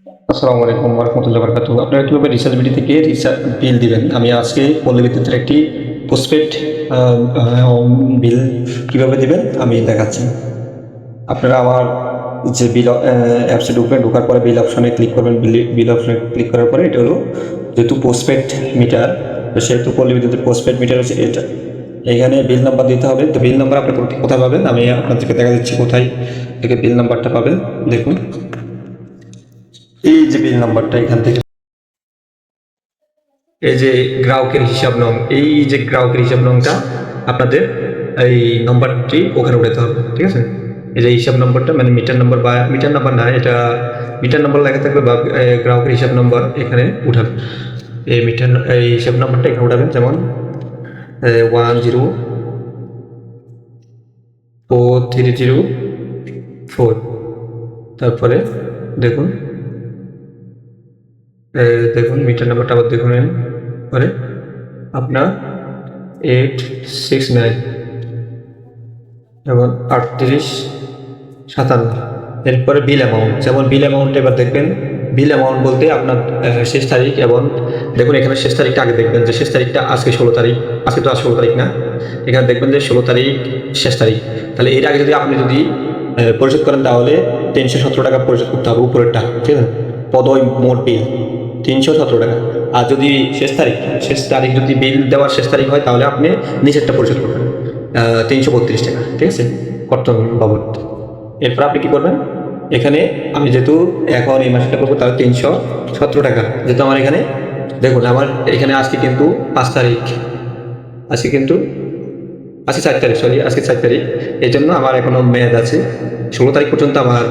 আসসালামু আলাইকুম ওয়া বারাকাতুহু। আপনারা কীভাবে রিচার্জ বিডি থেকে রিচার্জ বিল দিবেন? আমি আজকে পল্লী বিদ্যুতের একটি পোস্টপেড আ আ বিল কীভাবে দিবেন আমি দেখাচ্ছি। আপনারা আমার যে বিল অ্যাপসে ঢুকবেন, ঢোকার পরে বিল অপশনে ক্লিক করবেন। বিল অপশনে ক্লিক করার পরে এটা হলো যেহেতু পোস্টপেড মিটার, তো সেহেতু পল্লী বিদ্যুতের পোস্টপেড মিটার হচ্ছে এটা। এখানে বিল নাম্বার দিতে হবে। তো বিল নাম্বার আপনি কোথায় পাবেন? আমি আপনাদেরকে দেখা দিচ্ছি কোথায় থেকে বিল নাম্বারটা পাবেন। দেখুন, এই যে বিল নাম্বারটা এখান থেকে, এই যে গ্রাহকের হিসাব নং, এই যে গ্রাহকের হিসাব নংটা আপনাদের এই নম্বরটি ওখানে উঠাতে হবে, ঠিক আছে? এই যে হিসাব নম্বরটা মানে মিটার নম্বর, বা মিটার নাম্বার না, এটা মিটার নম্বর লেখা থাকবে বা গ্রাহকের হিসাব নম্বর এখানে উঠাবেন। এই হিসাব নম্বরটা এখানে উঠাবেন, যেমন 104304। তারপরে দেখুন, দেখুন মিটার নাম্বারটা আবার দেখুন, পরে আপনার 869 এবং 3857। এরপরে বিল অ্যামাউন্ট, যেমন বিল অ্যামাউন্ট এবার দেখবেন। বিল অ্যামাউন্ট বলতে আপনার শেষ তারিখ, এবং দেখুন এখানে শেষ তারিখটা আগে দেখবেন যে শেষ তারিখটা আজকে 16 তারিখ। আজকে তো 16 তারিখ না, এখানে দেখবেন যে 16 তারিখ শেষ তারিখ। তাহলে এর আগে যদি আপনি পরিশোধ করেন তাহলে 317 টাকা পরিশোধ করতে হবে, উপরেরটা, ঠিক আছে? পদই মোট বিল 317 টাকা। আর যদি শেষ তারিখ যদি বিল দেওয়ার শেষ তারিখ হয় তাহলে আপনি নিচেরটা পরিশোধ করবেন 332 টাকা, ঠিক আছে, কর্তন বাবদ। এরপর আপনি কী করবেন? এখানে আমি যেহেতু এখন এই মাসটা করবো, তাহলে 317 টাকা। যেহেতু আমার এখানে দেখুন, আমার এখানে আজকে কিন্তু 5 তারিখ, আজকে কিন্তু আজকে 4 তারিখ, সরি আজকে 4 তারিখ। এই জন্য আমার এখনও মেয়াদ আছে, 16 তারিখ পর্যন্ত আমার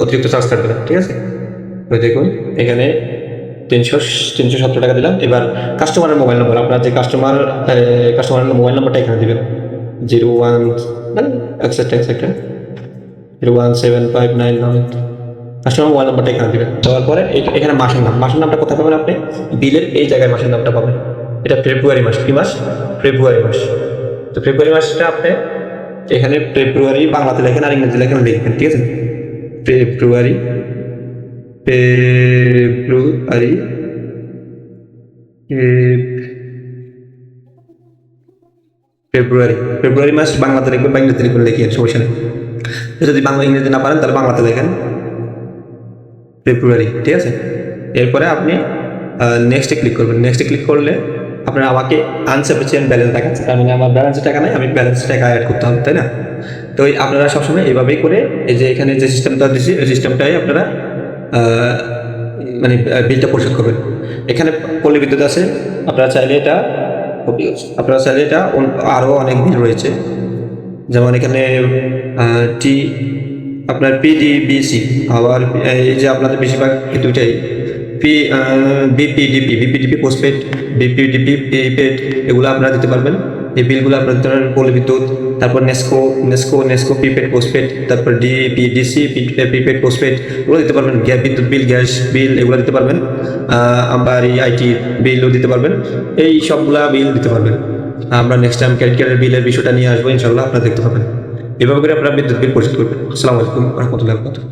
অতিরিক্ত চার্জ কাটবে না, ঠিক আছে? তো দেখুন এখানে 317 টাকা দিলাম। এবার কাস্টমারের মোবাইল নম্বর, আপনার যে কাস্টমারের মোবাইল নম্বরটা এখানে দেবেন। 01 এক্সেট্রা 017599। কাস্টমার মোবাইল নম্বরটা এখানে দেবেন। দেওয়ার পরে এখানে মাসের নামটা কোথায় পাবেন? আপনি বিলের এই জায়গায় মাসের নামটা পাবেন। এটা ফেব্রুয়ারি মাস। কি মাস? ফেব্রুয়ারি মাস। তো ফেব্রুয়ারি মাসটা আপনি এখানে ফেব্রুয়ারি বাংলাতে লেখেন আর ইংরেজি লেখেন, লিখবেন, ঠিক আছে? ফেব্রুয়ারি ফেব্রুয়ারি ফেব্রুয়ারি ফেব্রুয়ারি মাস বাংলাতে লিখবেন বা ইংরেজিতে লিখবেন, লিখে সমস্যা নেই। যদি বাংলা ইংরেজি না পারেন তাহলে বাংলাতে লেখেন ফেব্রুয়ারি, ঠিক আছে? এরপরে আপনি নেক্সটে ক্লিক করবেন। নেক্সটে ক্লিক করলে আপনার আমাকে আনসাফিসিয়েন্ট ব্যালেন্স দেখাচ্ছে, তার মানে আমার ব্যালেন্সে টাকা নাই, আমি ব্যালেন্স টাকা অ্যাড করতে হবে, তাই না? তো আপনারা সবসময় এইভাবেই করে এই যে এখানে যে সিস্টেমটা দিচ্ছি, এই সিস্টেমটাই আপনারা মানে বিলটা পরিশোধ করবেন। এখানে পল্লী বিদ্যুৎ আছে, আপনারা চাইলে এটা আরও অনেক বিল রয়েছে, যেমন এখানে টি আপনার পিডিবিসি, আবার এই যে আপনাদের বেশিরভাগ দুইটাই বিপিডিপি পোস্টপেড, বিপিডিপি প্রিপেড, এগুলো আপনারা দিতে পারবেন। এই বিলগুলো আপনারা দিতে পারবেন। পল্লী বিদ্যুৎ, তারপর নেস্কো প্রিপেড পোস্টপেড, তারপর ডিসি প্রিপেড পোস্টপেড, এগুলো দিতে পারবেন। বিদ্যুৎ বিল, গ্যাস বিল, এগুলো দিতে পারবেন। আবার এই আইটি বিলও দিতে পারবেন। এই সবগুলা বিল দিতে পারবেন। আমরা নেক্সট টাইম ক্রেডিট কার্ডের বিলের বিষয়টা নিয়ে আসবো, ইনশাল্লাহ আপনারা দেখতে পাবেন। এভাবে করে আপনারা বিদ্যুৎ বিল পরিশোধ করবেন। আসসালামু আলাইকুম ওয়া রাহমাতুল্লাহি ওয়া বারাকাতুহু।